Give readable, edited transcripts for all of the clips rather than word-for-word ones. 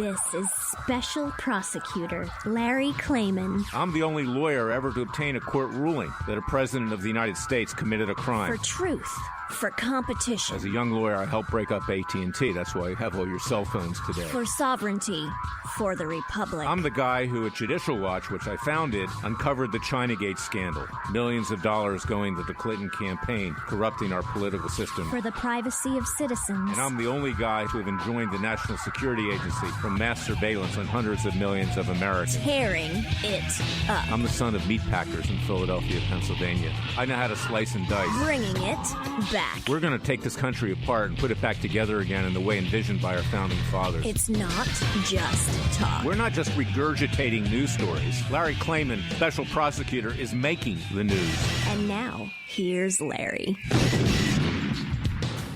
This is Special Prosecutor Larry Klayman. I'm the only lawyer ever to obtain a court ruling that a president of the United States committed a crime. For truth. For competition. As a young lawyer, I helped break up AT&T. That's why you have all your cell phones today. For sovereignty. For the Republic. I'm the guy who at Judicial Watch, which I founded, uncovered the Chinagate scandal. Millions of dollars going to the Clinton campaign, corrupting our political system. For the privacy of citizens. And I'm the only guy to have enjoined the National Security Agency from mass surveillance on hundreds of millions of Americans. Tearing it up. I'm the son of meatpackers in Philadelphia, Pennsylvania. I know how to slice and dice. Bringing it back. We're going to take this country apart and put it back together again in the way envisioned by our founding fathers. It's not just talk. We're not just regurgitating news stories. Larry Klayman, special prosecutor, is making the news. And now, here's Larry.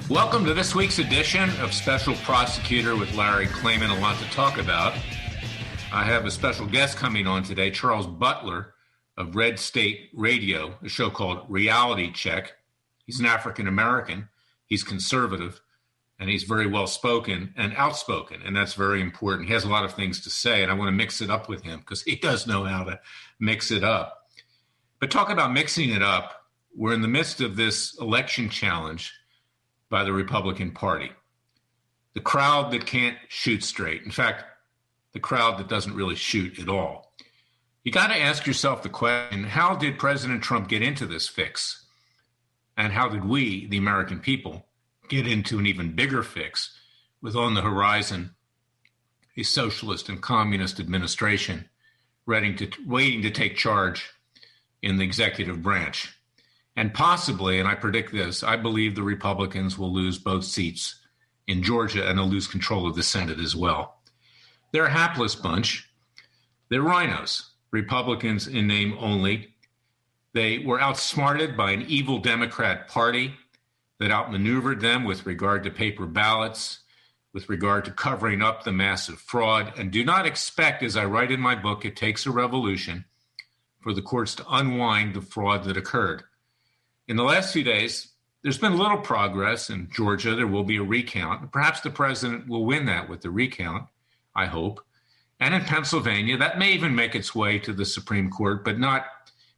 Welcome to this week's edition of Special Prosecutor with Larry Klayman. A lot to talk about. I have a special guest coming on today, Charles Butler of Red State Radio, a show called Reality Check. He's an African-American, he's conservative, and he's very well-spoken and outspoken, and that's very important. He has a lot of things to say, and I want to mix it up with him because he does know how to mix it up. But talk about mixing it up, we're in the midst of this election challenge by the Republican Party. The crowd that can't shoot straight. In fact, the crowd that doesn't really shoot at all. You got to ask yourself the question, how did President Trump get into this fix? And how did we, the American people, get into an even bigger fix with on the horizon a socialist and communist administration waiting to take charge in the executive branch? And possibly, and I predict this, I believe the Republicans will lose both seats in Georgia and they'll lose control of the Senate as well. They're a hapless bunch. They're rhinos, Republicans in name only. They were outsmarted by an evil Democrat Party that outmaneuvered them with regard to paper ballots, with regard to covering up the massive fraud. And do not expect, as I write in my book, It Takes a Revolution, for the courts to unwind the fraud that occurred. In the last few days, there's been little progress in Georgia. There will be a recount. Perhaps the president will win that with the recount, I hope. And in Pennsylvania, that may even make its way to the Supreme Court, but not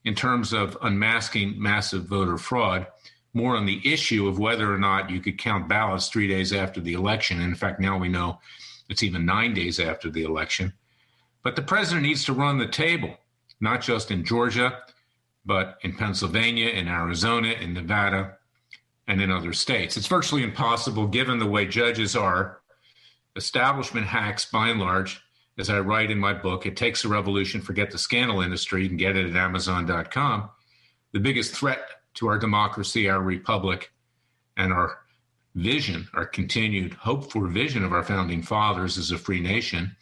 in terms of unmasking massive voter fraud, more on the issue of whether or not you could count ballots 3 days after the election. And in fact, now we know it's even 9 days after the election. But the president needs to run the table, not just in Georgia, but in Pennsylvania, in Arizona, in Nevada, and in other states. It's virtually impossible given the way judges are, establishment hacks by and large. As I write in my book, It Takes a Revolution, Forget the Scandal Industry. You can get it at Amazon.com. The biggest threat to our democracy, our republic, and our vision, our continued hope-for vision of our founding fathers as a free nation,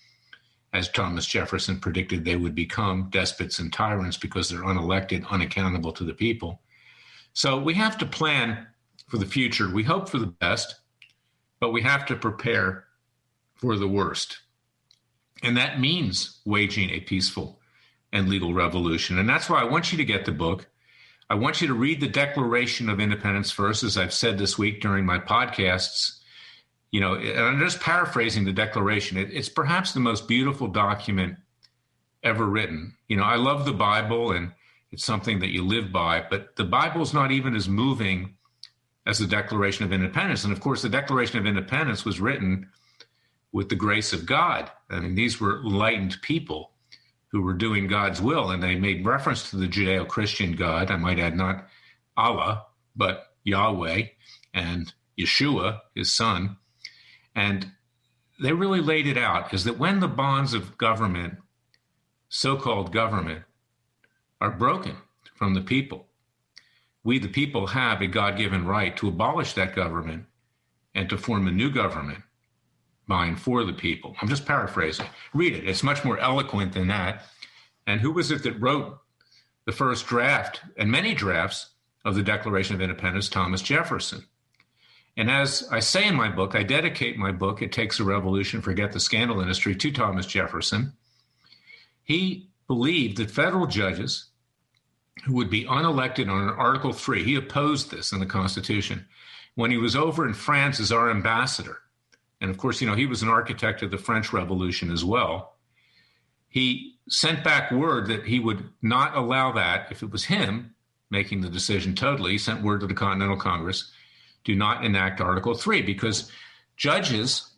as Thomas Jefferson predicted they would become despots and tyrants because they're unelected, unaccountable to the people. So we have to plan for the future. We hope for the best, but we have to prepare for the worst. And that means waging a peaceful and legal revolution. And that's why I want you to get the book. I want you to read the Declaration of Independence first, as I've said this week during my podcasts. You know, and I'm just paraphrasing the Declaration. It's perhaps the most beautiful document ever written. You know, I love the Bible, and it's something that you live by, but the Bible's not even as moving as the Declaration of Independence. And of course, the Declaration of Independence was written with the grace of God. I mean, these were enlightened people who were doing God's will, and they made reference to the Judeo-Christian God. I might add not Allah, but Yahweh and Yeshua, his son. And they really laid it out, is that when the bonds of government, so-called government, are broken from the people, we, the people, have a God-given right to abolish that government and to form a new government by and for the people. I'm just paraphrasing. Read it. It's much more eloquent than that. And who was it that wrote the first draft and many drafts of the Declaration of Independence? Thomas Jefferson. And as I say in my book, I dedicate my book, It Takes a Revolution, Forget the Scandal Industry, to Thomas Jefferson. He believed that federal judges who would be unelected on Article 3, he opposed this in the Constitution, when he was over in France as our ambassador and of course, he was an architect of the French Revolution as well. He sent back word that he would not allow that if it was him making the decision totally. He sent word to the Continental Congress, do not enact Article 3, because judges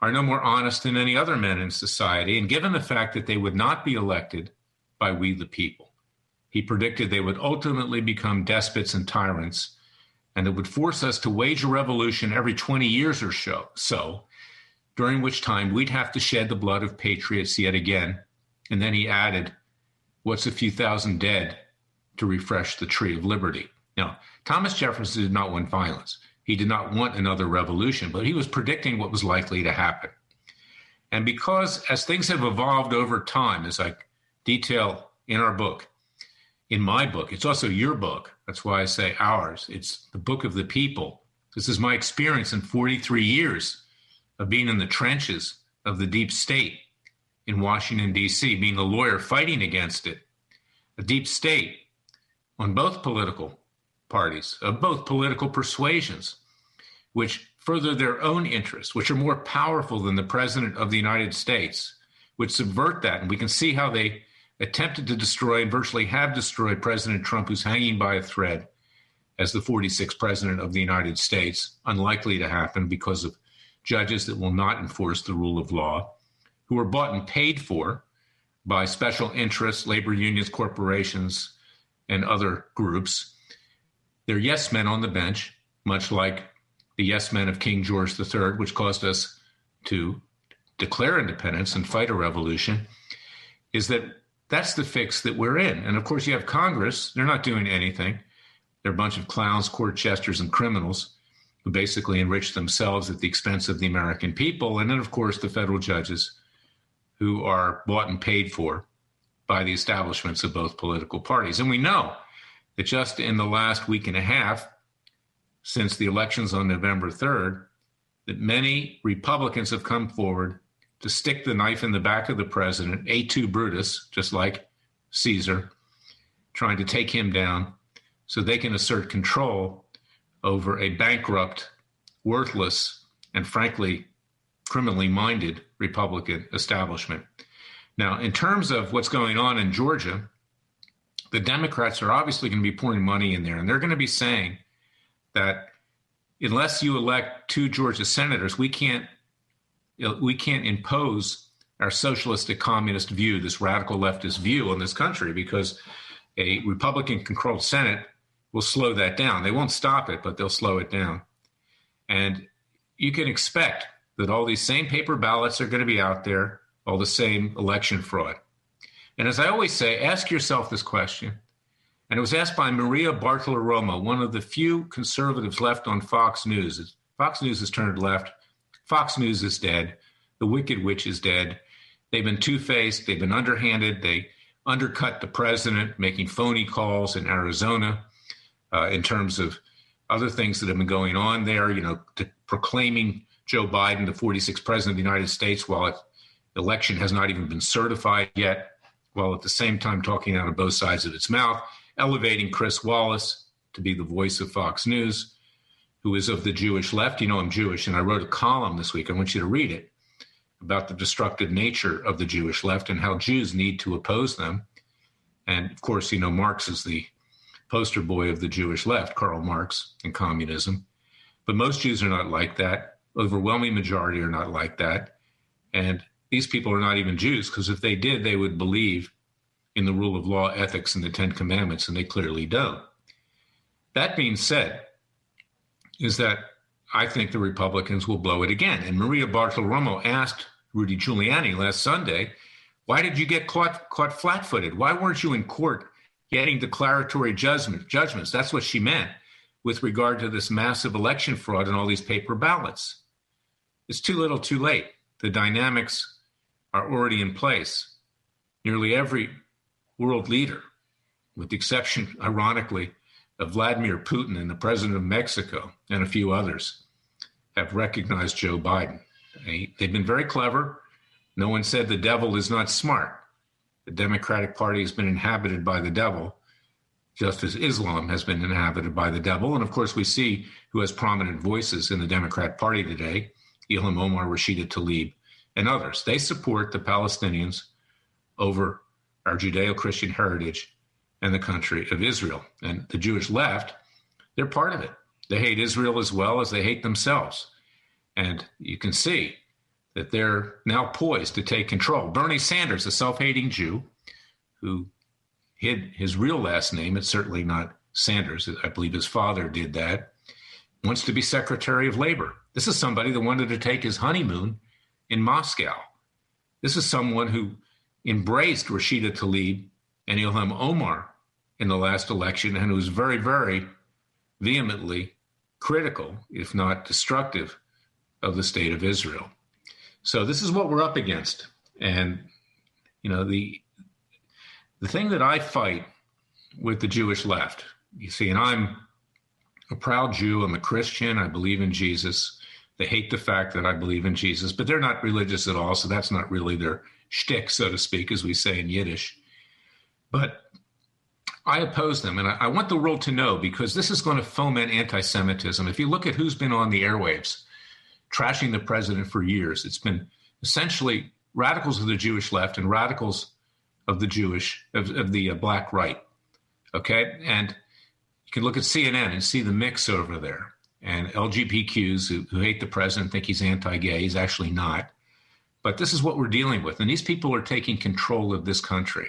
are no more honest than any other men in society. And given the fact that they would not be elected by we the people, he predicted they would ultimately become despots and tyrants, and it would force us to wage a revolution every 20 years or so, during which time we'd have to shed the blood of patriots yet again. And then he added, what's a few thousand dead to refresh the tree of liberty? Now, Thomas Jefferson did not want violence. He did not want another revolution, but he was predicting what was likely to happen. And because as things have evolved over time, as I detail in our book, in my book, it's also your book. That's why I say ours. It's the book of the people. This is my experience in 43 years of being in the trenches of the deep state in Washington, D.C., being a lawyer fighting against it. A deep state on both political parties, of both political persuasions, which further their own interests, which are more powerful than the President of the United States, which subvert that. And we can see how they attempted to destroy and virtually have destroyed President Trump, who's hanging by a thread as the 46th President of the United States, unlikely to happen because of judges that will not enforce the rule of law, who are bought and paid for by special interests, labor unions, corporations, and other groups. They're yes men on the bench, much like the yes men of King George III, which caused us to declare independence and fight a revolution, is that's the fix that we're in. And of course, you have Congress. They're not doing anything. They're a bunch of clowns, court jesters, and criminals who basically enrich themselves at the expense of the American people. And then, of course, the federal judges who are bought and paid for by the establishments of both political parties. And we know that just in the last week and a half, since the elections on November 3rd, that many Republicans have come forward to stick the knife in the back of the president, et tu Brutus, just like Caesar, trying to take him down so they can assert control over a bankrupt, worthless, and frankly, criminally minded Republican establishment. Now, in terms of what's going on in Georgia, the Democrats are obviously going to be pouring money in there, and they're going to be saying that unless you elect 2 Georgia senators, we can't impose our socialistic communist view, this radical leftist view on this country, because a Republican-controlled Senate will slow that down. They won't stop it, but they'll slow it down. And you can expect that all these same paper ballots are going to be out there, all the same election fraud. And as I always say, ask yourself this question. And it was asked by Maria Bartolomeo, one of the few conservatives left on Fox News. Fox News has turned left. Fox News is dead. The Wicked Witch is dead. They've been two-faced. They've been underhanded. They undercut the president, making phony calls in Arizona in terms of other things that have been going on there, proclaiming Joe Biden the 46th president of the United States while the election has not even been certified yet, while at the same time talking out of both sides of its mouth, elevating Chris Wallace to be the voice of Fox News, who is of the Jewish left. You know, I'm Jewish, and I wrote a column this week. I want you to read it about the destructive nature of the Jewish left and how Jews need to oppose them. And of course, Marx is the poster boy of the Jewish left, Karl Marx and communism. But most Jews are not like that. Overwhelming majority are not like that. And these people are not even Jews, because if they did, they would believe in the rule of law, ethics, and the 10 Commandments, and they clearly don't. That being said, is that I think the Republicans will blow it again. And Maria Bartolomeo asked Rudy Giuliani last Sunday, why did you get caught flat-footed? Why weren't you in court getting declaratory judgments? That's what she meant with regard to this massive election fraud and all these paper ballots. It's too little, too late. The dynamics are already in place. Nearly every world leader, with the exception, ironically, of Vladimir Putin and the president of Mexico and a few others, have recognized Joe Biden. They've been very clever. No one said the devil is not smart. The Democratic Party has been inhabited by the devil, just as Islam has been inhabited by the devil. And of course, we see who has prominent voices in the Democrat Party today. Ilham Omar, Rashida Tlaib, and others. They support the Palestinians over our Judeo-Christian heritage and the country of Israel. And the Jewish left, they're part of it. They hate Israel as well as they hate themselves. And you can see that they're now poised to take control. Bernie Sanders, a self-hating Jew who hid his real last name, it's certainly not Sanders, I believe his father did that, wants to be Secretary of Labor. This is somebody that wanted to take his honeymoon in Moscow. This is someone who embraced Rashida Tlaib and Ilham Omar in the last election and who was very, very vehemently critical, if not destructive, of the state of Israel. So this is what we're up against. And, you know, the thing that I fight with the Jewish left, you see, and I'm a proud Jew, I'm a Christian, I believe in Jesus. They hate the fact that I believe in Jesus, but they're not religious at all, so that's not really their shtick, so to speak, as we say in Yiddish. But I oppose them, and I want the world to know, because this is going to foment anti-Semitism. If you look at who's been on the airwaves trashing the president for years, it's been essentially radicals of the Jewish left and radicals of the black right. Okay, and you can look at CNN and see the mix over there. And LGBTQs who hate the president think he's anti-gay. He's actually not. But this is what we're dealing with, and these people are taking control of this country.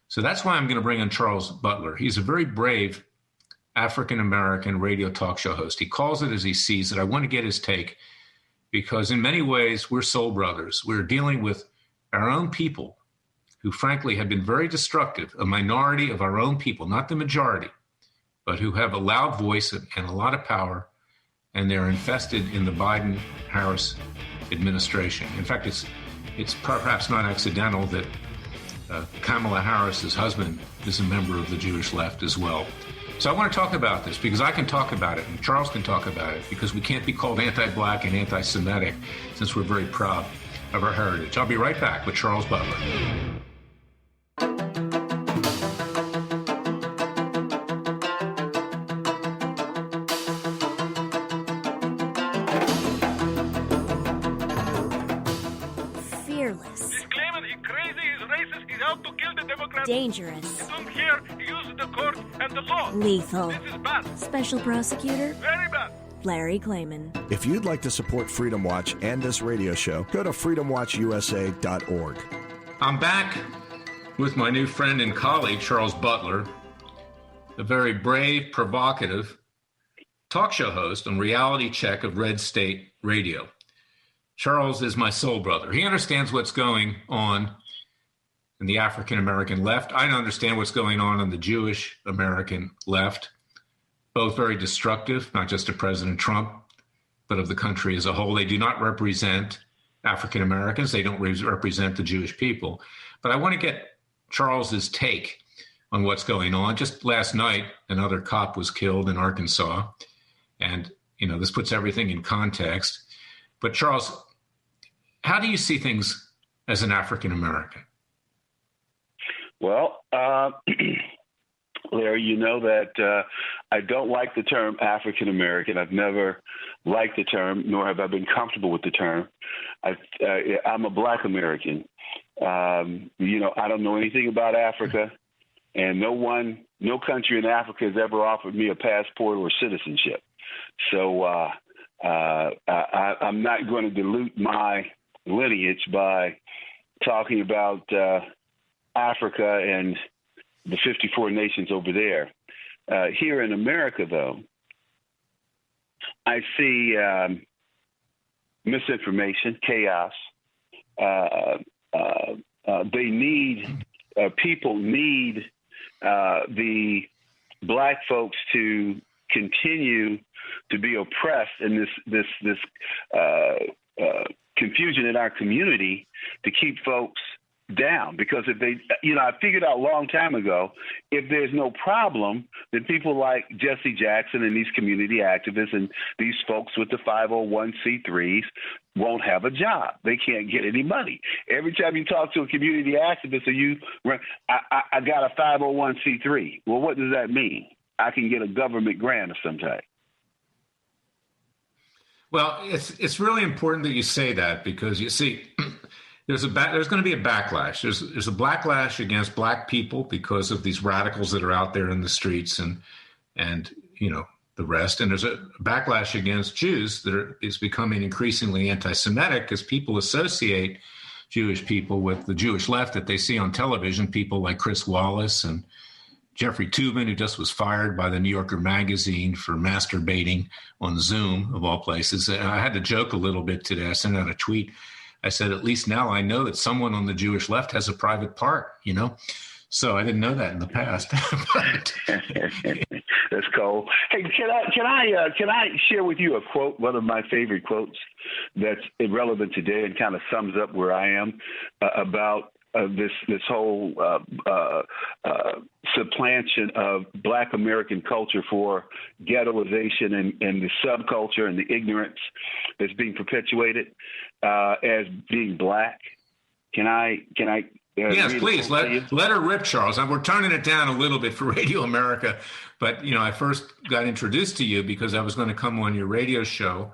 So that's why I'm going to bring in Charles Butler. He's a very brave African-American radio talk show host. He calls it as he sees it. I want to get his take because in many ways, we're soul brothers. We're dealing with our own people who, frankly, have been very destructive, a minority of our own people, not the majority, but who have a loud voice and a lot of power, and they're infested in the Biden-Harris administration. In fact, it's perhaps not accidental that Kamala Harris's husband is a member of the Jewish left as well. So I want to talk about this because I can talk about it and Charles can talk about it because we can't be called anti-black and anti-Semitic since we're very proud of our heritage. I'll be right back with Charles Butler. Fearless. He's claiming he's crazy, he's racist, he's out to kill the Democrats. Dangerous. You don't care, he uses the court and the law. Lethal. This is bad. Special Prosecutor Very bad. Larry Klayman. If you'd like to support Freedom Watch and this radio show, go to freedomwatchusa.org. I'm back with my new friend and colleague, Charles Butler, a very brave, provocative talk show host on Reality Check of Red State Radio. Charles is my soul brother. He understands what's going on in the African-American left. I understand what's going on in the Jewish American left, both very destructive, not just to President Trump, but of the country as a whole. They do not represent African Americans. They don't represent the Jewish people. But I want to get Charles's take on what's going on. Just last night, another cop was killed in Arkansas. And, you know, this puts everything in context. But Charles, how do you see things as an African American? Well, Larry, you know that I don't like the term African American. I've never liked the term, nor have I been comfortable with the term. I'm a Black American. You know, I don't know anything about Africa, and no country in Africa has ever offered me a passport or citizenship. So I'm not going to dilute my lineage by talking about Africa and the 54 nations over there. Here in America, though, I see misinformation, chaos. People need the Black folks to continue to be oppressed in this confusion in our community to keep folks down, because if they, you know, I figured out a long time ago, if there's no problem, then people like Jesse Jackson and these community activists and these folks with the 501c3s won't have a job. They can't get any money. Every time you talk to a community activist, I got a 501c3. Well, what does that mean? I can get a government grant of some type. Well, it's really important that you say that, because you see, there's going to be a backlash. There's a backlash against black people because of these radicals that are out there in the streets and the rest. And there's a backlash against Jews that is becoming increasingly anti-Semitic, because people associate Jewish people with the Jewish left that they see on television. People like Chris Wallace and Jeffrey Toobin, who just was fired by the New Yorker magazine for masturbating on Zoom, of all places. I had to joke a little bit today. I sent out a tweet. I said, at least now I know that someone on the Jewish left has a private part, So I didn't know that in the past. That's cool. Hey, can I share with you a quote, one of my favorite quotes that's irrelevant today and kind of sums up where I am about this whole supplantation of Black American culture for ghettoization and the subculture and the ignorance that's being perpetuated as being Black. Can I? Yes, please. Let her rip, Charles. We're turning it down a little bit for Radio America, but I first got introduced to you because I was going to come on your radio show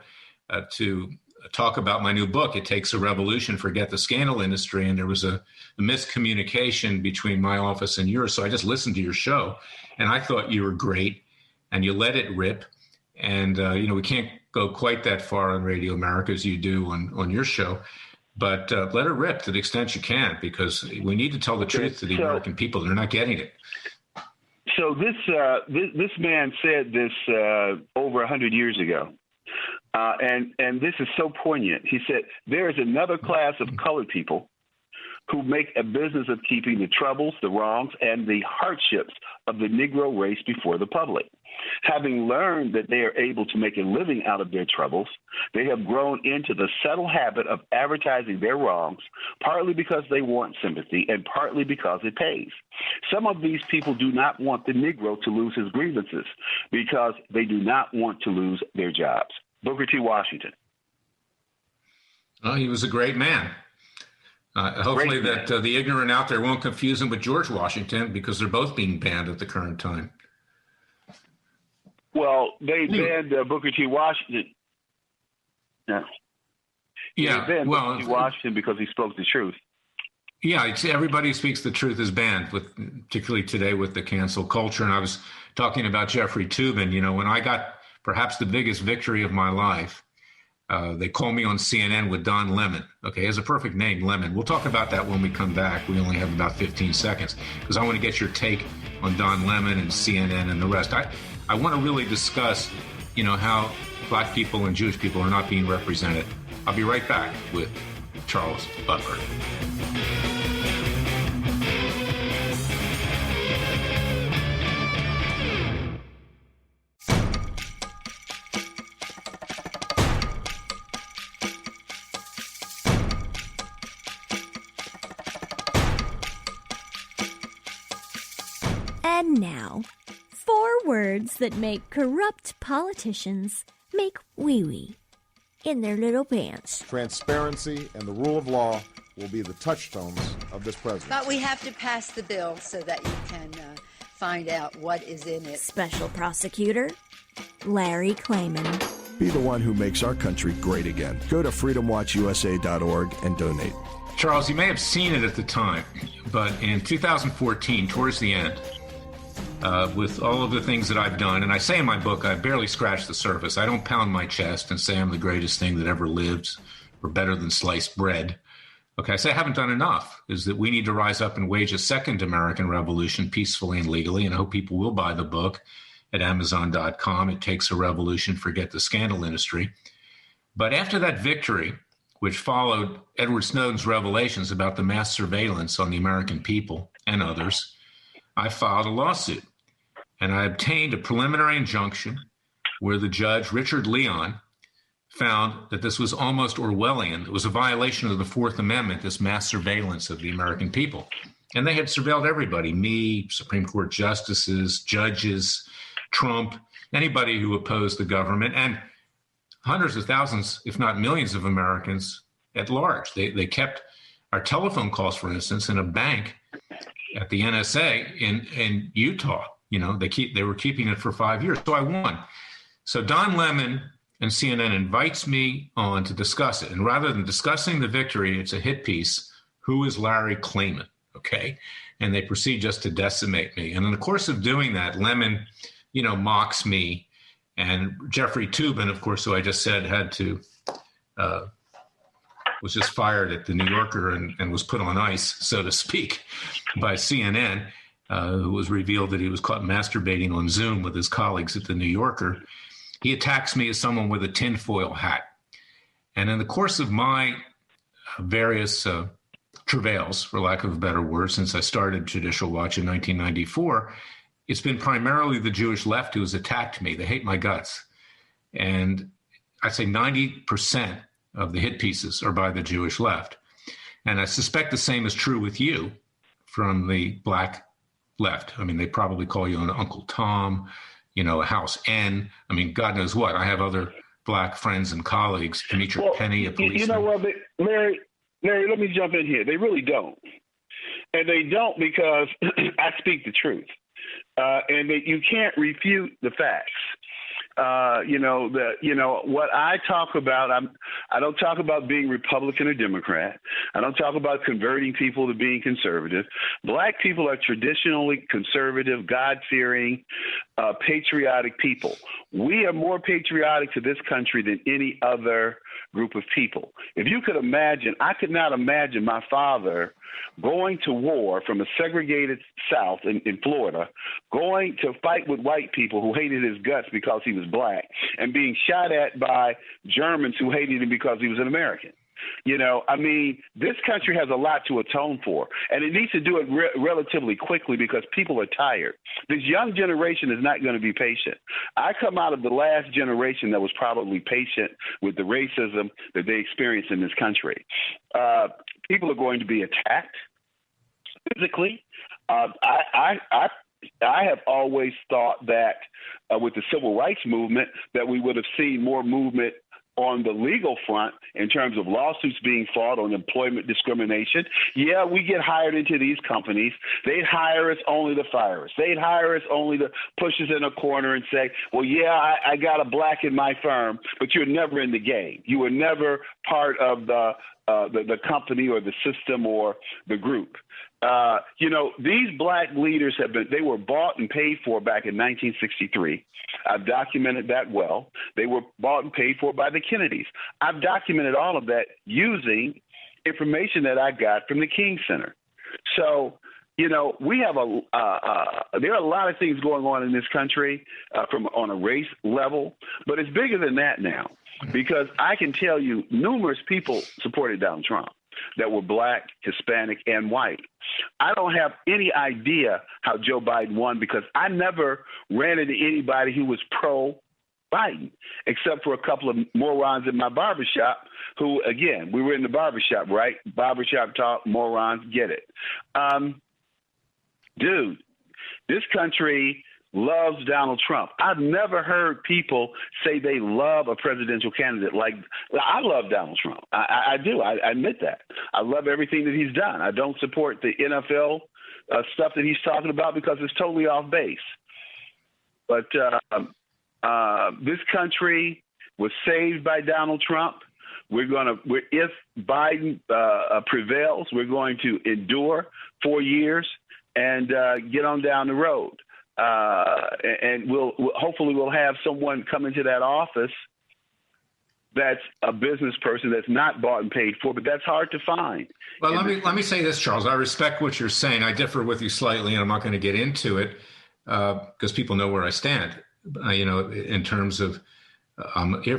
to talk about my new book, It Takes a Revolution, Forget the Scandal Industry, and there was a miscommunication between my office and yours, so I just listened to your show, and I thought you were great, and you let it rip, and we can't go quite that far on Radio America as you do on your show, but let it rip to the extent you can, because we need to tell the truth to the American people. They're not getting it. So this man said this over 100 years ago. And this is so poignant. He said, there is another class of colored people who make a business of keeping the troubles, the wrongs, and the hardships of the Negro race before the public. Having learned that they are able to make a living out of their troubles, they have grown into the subtle habit of advertising their wrongs, partly because they want sympathy and partly because it pays. Some of these people do not want the Negro to lose his grievances because they do not want to lose their jobs. Booker T. Washington. Oh, he was a great man. Hopefully that the ignorant out there won't confuse him with George Washington, because they're both being banned at the current time. Well, they banned Booker T. Washington. No. Yeah. They banned Booker T. Washington because he spoke the truth. Yeah, everybody who speaks the truth is banned, particularly today with the cancel culture. And I was talking about Jeffrey Toobin. When I got perhaps the biggest victory of my life, they call me on CNN with Don Lemon. Okay, he has a perfect name, Lemon. We'll talk about that when we come back. We only have about 15 seconds because I want to get your take on Don Lemon and CNN and the rest. I want to really discuss, how Black people and Jewish people are not being represented. I'll be right back with Charles Butler. And now, 4 words that make corrupt politicians make wee-wee in their little pants. Transparency and the rule of law will be the touchstones of this presidency. But we have to pass the bill so that you can find out what is in it. Special Prosecutor Larry Klayman. Be the one who makes our country great again. Go to freedomwatchusa.org and donate. Charles, you may have seen it at the time, but in 2014, towards the end, with all of the things that I've done, and I say in my book, I barely scratched the surface. I don't pound my chest and say I'm the greatest thing that ever lived or better than sliced bread. Okay, I say I haven't done enough, is that we need to rise up and wage a second American revolution peacefully and legally, and I hope people will buy the book at Amazon.com. It Takes a Revolution, Forget the Scandal Industry. But after that victory, which followed Edward Snowden's revelations about the mass surveillance on the American people and others, I filed a lawsuit, and I obtained a preliminary injunction where the judge, Richard Leon, found that this was almost Orwellian. It was a violation of the Fourth Amendment, this mass surveillance of the American people. And they had surveilled everybody, me, Supreme Court justices, judges, Trump, anybody who opposed the government, and hundreds of thousands, if not millions of Americans at large. They kept our telephone calls, for instance, in a bank at the NSA in Utah. They were keeping it for 5 years. So I won. So Don Lemon and CNN invites me on to discuss it. And rather than discussing the victory, it's a hit piece. Who is Larry Klayman? Okay. And they proceed just to decimate me. And in the course of doing that, Lemon, mocks me. And Jeffrey Toobin, of course, who I just said was just fired at the New Yorker and was put on ice, so to speak, by CNN, who was revealed that he was caught masturbating on Zoom with his colleagues at the New Yorker. He attacks me as someone with a tinfoil hat. And in the course of my various travails, for lack of a better word, since I started Judicial Watch in 1994, it's been primarily the Jewish left who has attacked me. They hate my guts. And I'd say 90% of the hit pieces are by the Jewish left. And I suspect the same is true with you from the black left. I mean, they probably call you an Uncle Tom, a House N. I mean, God knows what. I have other black friends and colleagues, Demetric Penny, a policeman. You know what, Larry, let me jump in here. They really don't. And they don't because I speak the truth. And you can't refute the facts. What I talk about, I don't talk about being Republican or Democrat. I don't talk about converting people to being conservative. Black people are traditionally conservative, God-fearing, patriotic people. We are more patriotic to this country than any other group of people. If you could imagine, I could not imagine my father going to war from a segregated South in Florida, going to fight with white people who hated his guts because he was black, and being shot at by Germans who hated him because he was an American. This country has a lot to atone for, and it needs to do it relatively quickly because people are tired. This young generation is not going to be patient. I come out of the last generation that was probably patient with the racism that they experienced in this country. People are going to be attacked physically. I have always thought that with the civil rights movement that we would have seen more movement on the legal front in terms of lawsuits being fought on employment discrimination. Yeah, we get hired into these companies. They'd hire us only to fire us. They'd hire us only to push us in a corner and say, well, yeah, I got a black in my firm, but you're never in the game. You were never part of the company or the system or the group. These black leaders they were bought and paid for back in 1963. I've documented that well. They were bought and paid for by the Kennedys. I've documented all of that using information that I got from the King Center. So, we have there are a lot of things going on in this country on a race level, but it's bigger than that now because I can tell you numerous people supported Donald Trump that were black, Hispanic, and white. I don't have any idea how Joe Biden won because I never ran into anybody who was pro-Biden, except for a couple of morons in my barbershop who, again, we were in the barbershop, right? Barbershop talk, morons, get it. Dude, this country loves Donald Trump. I've never heard people say they love a presidential candidate. Like, I love Donald Trump. I do. I admit that. I love everything that he's done. I don't support the NFL stuff that he's talking about because it's totally off base. But this country was saved by Donald Trump. If Biden prevails, we're going to endure 4 years and get on down the road. And hopefully we'll have someone come into that office that's a business person that's not bought and paid for, but that's hard to find. Well, let me say this, Charles. I respect what you're saying. I differ with you slightly, and I'm not going to get into it because people know where I stand. In terms of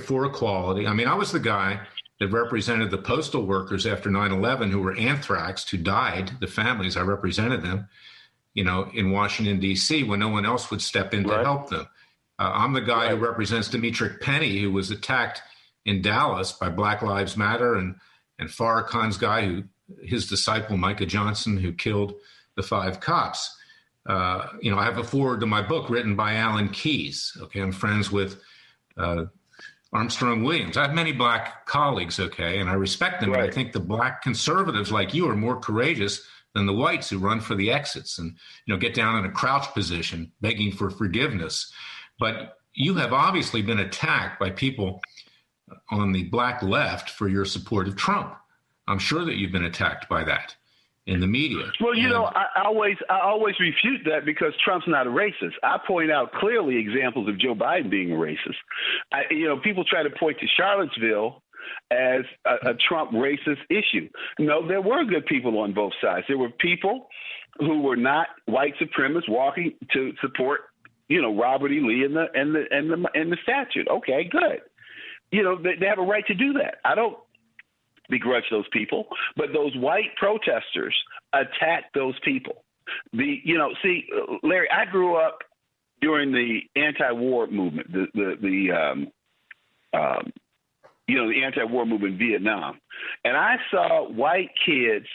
for equality. I mean, I was the guy that represented the postal workers after 9/11 who were anthraxed, who died. The families, I represented them. In Washington, D.C., when no one else would step in to help them. I'm the guy who represents Demetric Penny, who was attacked in Dallas by Black Lives Matter, and Farrakhan's guy, his disciple, Micah Johnson, who killed the 5 cops. I have a foreword to my book written by Alan Keyes. Okay, I'm friends with Armstrong Williams. I have many black colleagues, okay, and I respect them. Right. And I think the black conservatives like you are more courageous than the whites who run for the exits and, get down in a crouch position begging for forgiveness. But, you have obviously been attacked by people on the black left for your support of Trump. I'm sure that you've been attacked by that in the media. Well, I always refute that because Trump's not a racist. I point out clearly examples of Joe Biden being a racist. People try to point to Charlottesville as a Trump racist issue. No, there were good people on both sides. There were people who were not white supremacists walking to support, Robert E. Lee and the statute. Okay, good. They have a right to do that. I don't begrudge those people, but those white protesters attacked those people. Larry, I grew up during the anti-war movement, the anti-war movement in Vietnam, and I saw white kids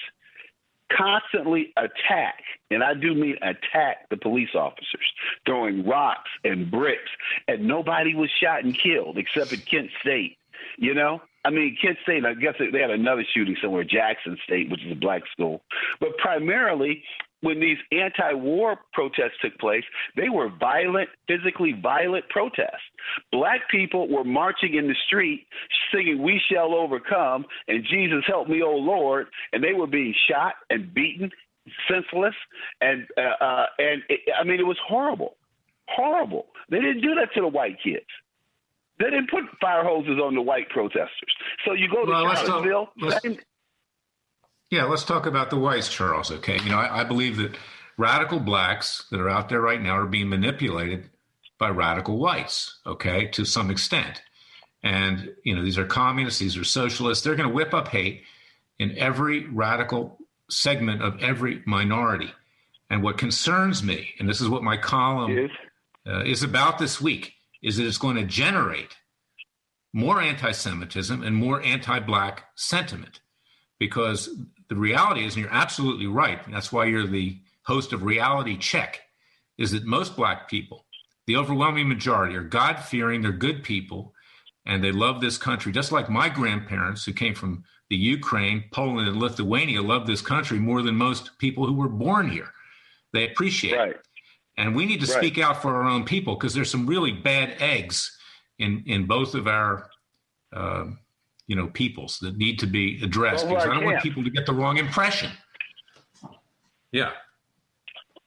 constantly attack, and I do mean attack, the police officers, throwing rocks and bricks, and nobody was shot and killed except at Kent State. Kent State, I guess they had another shooting somewhere, Jackson State, which is a black school. But primarily, when these anti-war protests took place, they were violent, physically violent protests. Black people were marching in the street singing, "We shall overcome," and "Jesus help me, oh Lord," and they were being shot and beaten, senseless, and it was horrible, horrible. They didn't do that to the white kids. They didn't put fire hoses on the white protesters. So you go to Charlottesville. Let's talk about the whites, Charles. Okay, I believe that radical blacks that are out there right now are being manipulated by radical whites. Okay, to some extent, and these are communists, these are socialists. They're going to whip up hate in every radical segment of every minority. And what concerns me, and this is what my column is about this week, is that it's going to generate more anti-Semitism and more anti-black sentiment. Because the reality is, and you're absolutely right, and that's why you're the host of Reality Check, is that most black people, the overwhelming majority, are God-fearing, they're good people, and they love this country. Just like my grandparents who came from the Ukraine, Poland, and Lithuania love this country more than most people who were born here. They appreciate it. And we need to speak out for our own people, because there's some really bad eggs in both of our, peoples that need to be addressed. Because I don't want people to get the wrong impression. Yeah.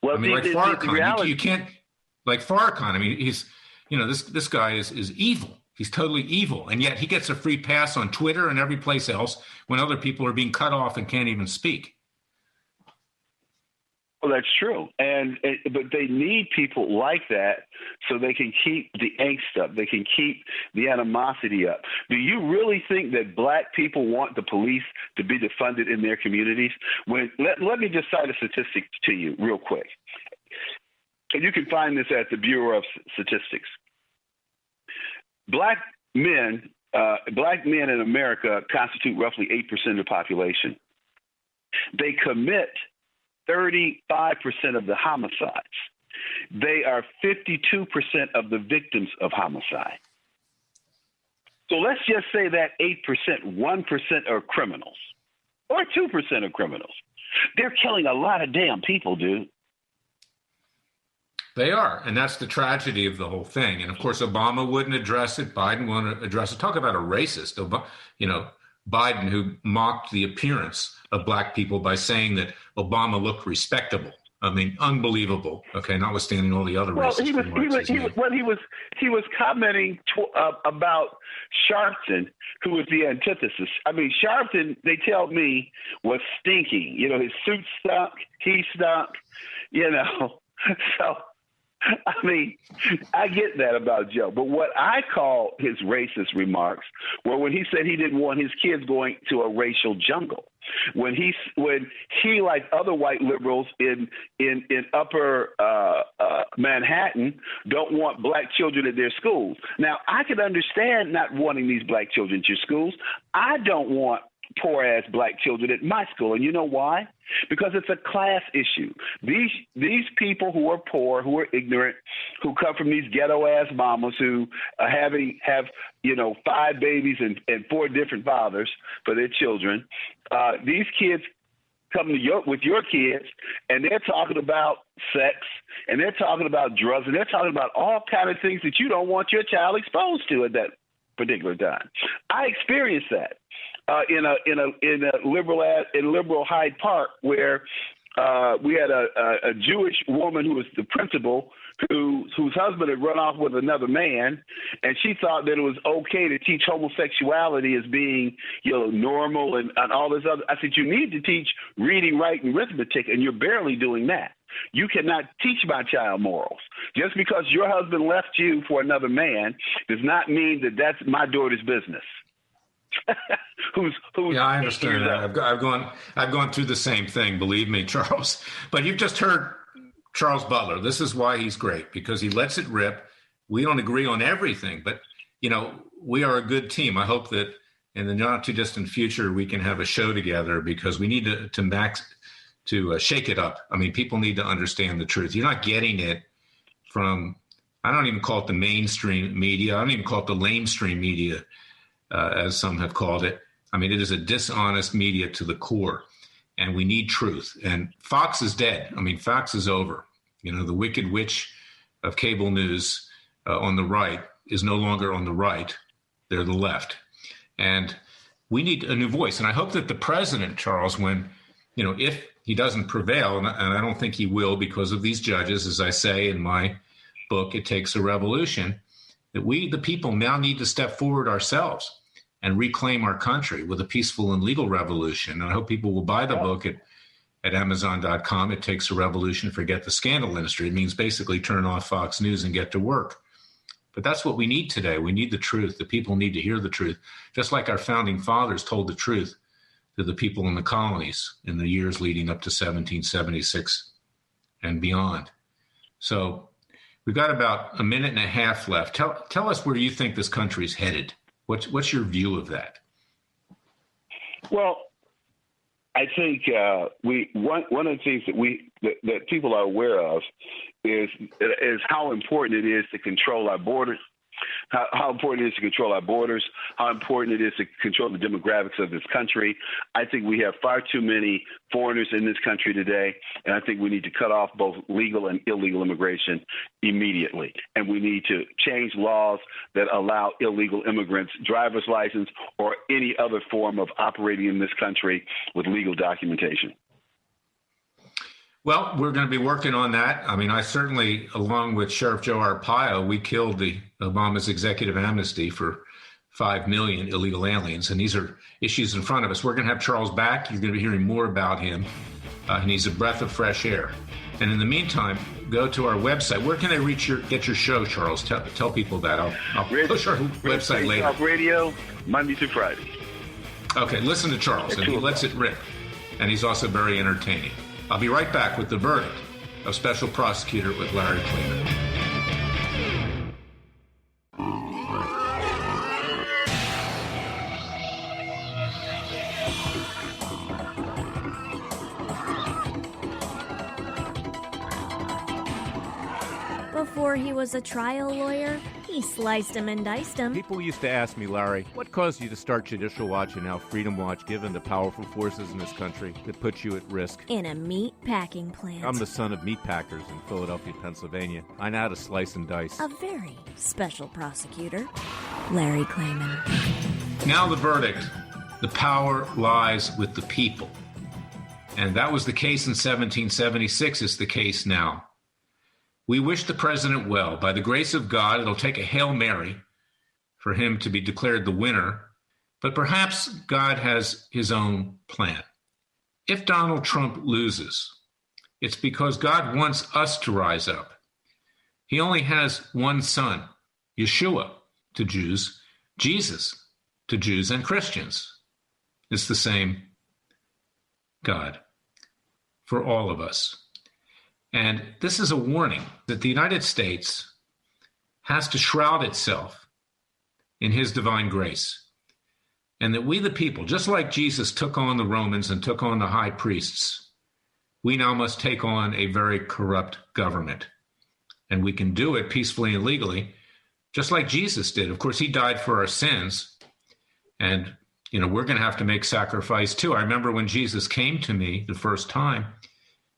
Well, like Farrakhan, you can't, like Farrakhan. He's, this guy is evil. He's totally evil. And yet he gets a free pass on Twitter and every place else when other people are being cut off and can't even speak. Well, that's true, but they need people like that so they can keep the angst up. They can keep the animosity up. Do you really think that black people want the police to be defunded in their communities? Let me just cite a statistic to you real quick, and you can find this at the Bureau of Statistics. Black men in America constitute roughly 8% of the population. They commit 35% of the homicides. They are 52% of the victims of homicide. So let's just say that 8%, 1% are criminals, or 2% are criminals. They're killing a lot of damn people, dude. They are, and that's the tragedy of the whole thing. And of course, Obama wouldn't address it. Biden wouldn't address it. Talk about a racist. Biden, who mocked the appearance of black people by saying that Obama looked respectable. Unbelievable. Okay, notwithstanding all the other racist remarks. He was commenting about Sharpton, who was the antithesis. Sharpton, they tell me, was stinking. His suit stunk. He stunk. So. I get that about Joe, but what I call his racist remarks were when he said he didn't want his kids going to a racial jungle. When he, like other white liberals in upper Manhattan, don't want black children at their schools. Now, I could understand not wanting these black children at your schools. I don't want poor-ass black children at my school. And you know why? Because it's a class issue. These people who are poor, who are ignorant, who come from these ghetto-ass mamas who have 5 babies and 4 different fathers for their children, these kids come to with your kids, and they're talking about sex, and they're talking about drugs, and they're talking about all kind of things that you don't want your child exposed to at that particular time. I experienced that in liberal Hyde Park, where we had a Jewish woman who was the principal, whose husband had run off with another man, and she thought that it was okay to teach homosexuality as being, normal and all this other. I said, you need to teach reading, writing, arithmetic, and you're barely doing that. You cannot teach my child morals. Just because your husband left you for another man does not mean that that's my daughter's business. Yeah, I understand that. I've gone through the same thing, believe me, Charles. But you've just heard Charles Butler. This is why he's great, because he lets it rip. We don't agree on everything, but we are a good team. I hope that in the not too distant future we can have a show together, because we need to shake it up. I mean, people need to understand the truth. You're not getting it from, I don't even call it the mainstream media. I don't even call it the lamestream media, as some have called it. I mean, it is a dishonest media to the core, and we need truth. And Fox is dead. I mean, Fox is over. The wicked witch of cable news on the right is no longer on the right. They're the left. And we need a new voice. And I hope that the president, Charles, when, if he doesn't prevail, and I don't think he will because of these judges, as I say in my book, It Takes a Revolution, that we, the people, now need to step forward ourselves and reclaim our country with a peaceful and legal revolution. And I hope people will buy the book at Amazon.com. It Takes a Revolution, Forget the Scandal Industry. It means basically turn off Fox News and get to work. But that's what we need today. We need the truth. The people need to hear the truth, just like our founding fathers told the truth to the people in the colonies in the years leading up to 1776 and beyond. So we've got about a minute and a half left. Tell us where you think this country's headed. What's your view of that? Well, I think one of the things that people are aware of is how important it is to control our borders. How important it is to control our borders, how important it is to control the demographics of this country. I think we have far too many foreigners in this country today, and I think we need to cut off both legal and illegal immigration immediately. And we need to change laws that allow illegal immigrants driver's license or any other form of operating in this country with legal documentation. Well, we're going to be working on that. I mean, I certainly, along with Sheriff Joe Arpaio, we killed the Obama's executive amnesty for 5 million illegal aliens. And these are issues in front of us. We're going to have Charles back. You're going to be hearing more about him. And he's a breath of fresh air. And in the meantime, go to our website. Where can they get your show, Charles? Tell people that. I'll push our website later. Talk Radio, Monday through Friday. Okay, listen to Charles, and he lets it rip. And he's also very entertaining. I'll be right back with the verdict of Special Prosecutor with Larry Klayman. Before he was a trial lawyer, he sliced him and diced him. People used to ask me, Larry, what caused you to start Judicial Watch and now Freedom Watch, given the powerful forces in this country that put you at risk? In a meat packing plant. I'm the son of meat packers in Philadelphia, Pennsylvania. I know how to slice and dice. A very special prosecutor, Larry Klayman. Now the verdict. The power lies with the people. And that was the case in 1776. It's the case now. We wish the president well. By the grace of God, it'll take a Hail Mary for him to be declared the winner, but perhaps God has his own plan. If Donald Trump loses, it's because God wants us to rise up. He only has one son, Yeshua to Jews, Jesus to Jews and Christians. It's the same God for all of us. And this is a warning that the United States has to shroud itself in his divine grace. And that we, the people, just like Jesus took on the Romans and took on the high priests, we now must take on a very corrupt government. And we can do it peacefully and legally, just like Jesus did. Of course, he died for our sins. And we're going to have to make sacrifice too. I remember when Jesus came to me the first time,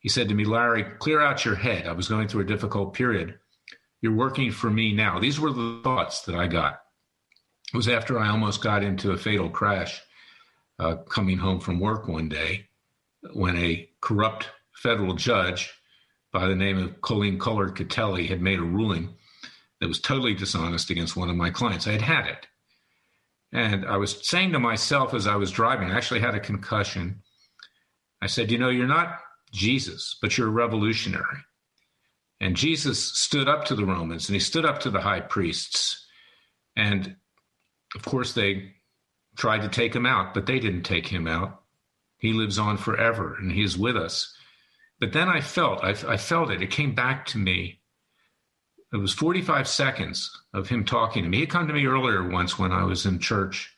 he said to me, Larry, clear out your head. I was going through a difficult period. You're working for me now. These were the thoughts that I got. It was after I almost got into a fatal crash coming home from work one day when a corrupt federal judge by the name of Colleen Collard-Catelli had made a ruling that was totally dishonest against one of my clients. I had it. And I was saying to myself as I was driving, I actually had a concussion. I said, you're not Jesus, but you're a revolutionary. And Jesus stood up to the Romans and he stood up to the high priests. And of course, they tried to take him out, but they didn't take him out. He lives on forever and he is with us. But then I felt it. It came back to me. It was 45 seconds of him talking to me. He had come to me earlier once when I was in church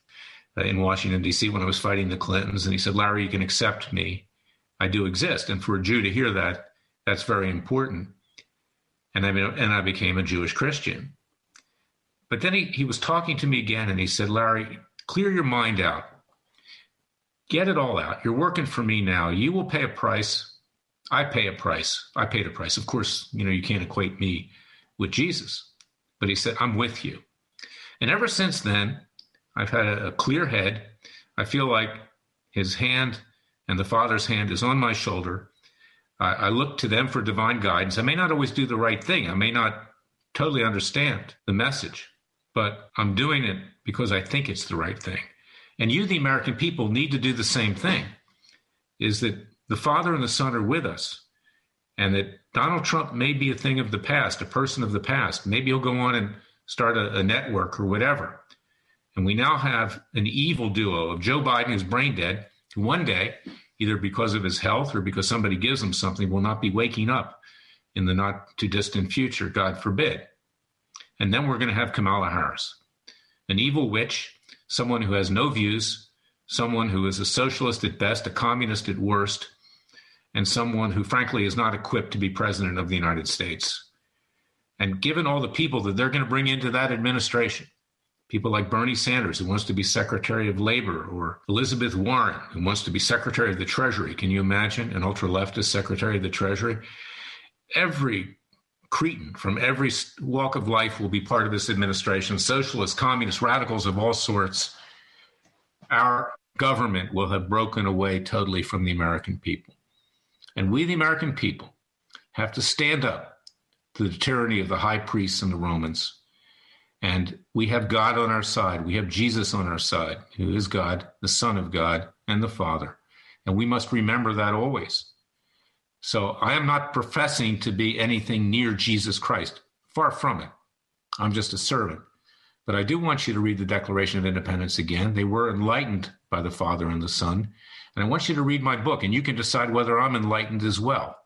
in Washington, D.C., when I was fighting the Clintons. And he said, Larry, you can accept me. I do exist. And for a Jew to hear that, that's very important. And I became a Jewish Christian. But then he was talking to me again and he said, Larry, clear your mind out. Get it all out. You're working for me now. You will pay a price. I pay a price. I paid a price. Of course, you can't equate me with Jesus. But he said, I'm with you. And ever since then, I've had a clear head. I feel like his hand and the Father's hand is on my shoulder. I look to them for divine guidance. I may not always do the right thing. I may not totally understand the message, but I'm doing it because I think it's the right thing. And you, the American people, need to do the same thing, is that the Father and the Son are with us, and that Donald Trump may be a thing of the past, a person of the past. Maybe he'll go on and start a network or whatever. And we now have an evil duo of Joe Biden, who's brain dead, who one day, either because of his health or because somebody gives him something, will not be waking up in the not too distant future, God forbid. And then we're going to have Kamala Harris, an evil witch, someone who has no views, someone who is a socialist at best, a communist at worst, and someone who, frankly, is not equipped to be president of the United States. And given all the people that they're going to bring into that administration, people like Bernie Sanders, who wants to be Secretary of Labor, or Elizabeth Warren, who wants to be Secretary of the Treasury. Can you imagine an ultra-leftist Secretary of the Treasury? Every cretin from every walk of life will be part of this administration. Socialists, communists, radicals of all sorts. Our government will have broken away totally from the American people. And we, the American people, have to stand up to the tyranny of the high priests and the Romans. And we have God on our side. We have Jesus on our side, who is God, the Son of God, and the Father. And we must remember that always. So I am not professing to be anything near Jesus Christ. Far from it. I'm just a servant. But I do want you to read the Declaration of Independence again. They were enlightened by the Father and the Son. And I want you to read my book, and you can decide whether I'm enlightened as well.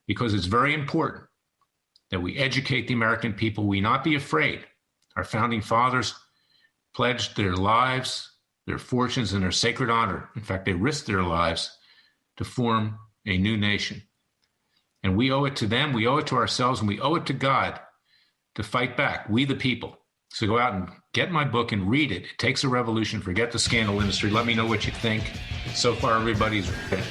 Because it's very important that we educate the American people. We not be afraid. Our founding fathers pledged their lives, their fortunes, and their sacred honor. In fact, they risked their lives to form a new nation. And we owe it to them, we owe it to ourselves, and we owe it to God to fight back, we the people. So go out and get my book and read it. It takes a revolution. Forget the scandal industry. Let me know what you think. So far, everybody's read it.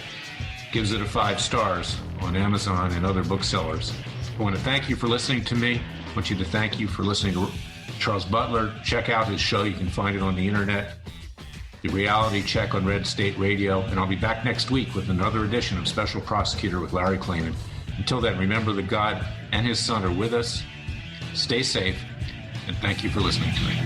Gives it 5 stars on Amazon and other booksellers. I want to thank you for listening to me. I want you to thank you for listening to Charles Butler. Check out his show. You can find it on the internet. The Reality Check on Red State Radio. And I'll be back next week with another edition of Special Prosecutor with Larry Klayman. Until then, remember that God and his Son are with us. Stay safe. And thank you for listening to me.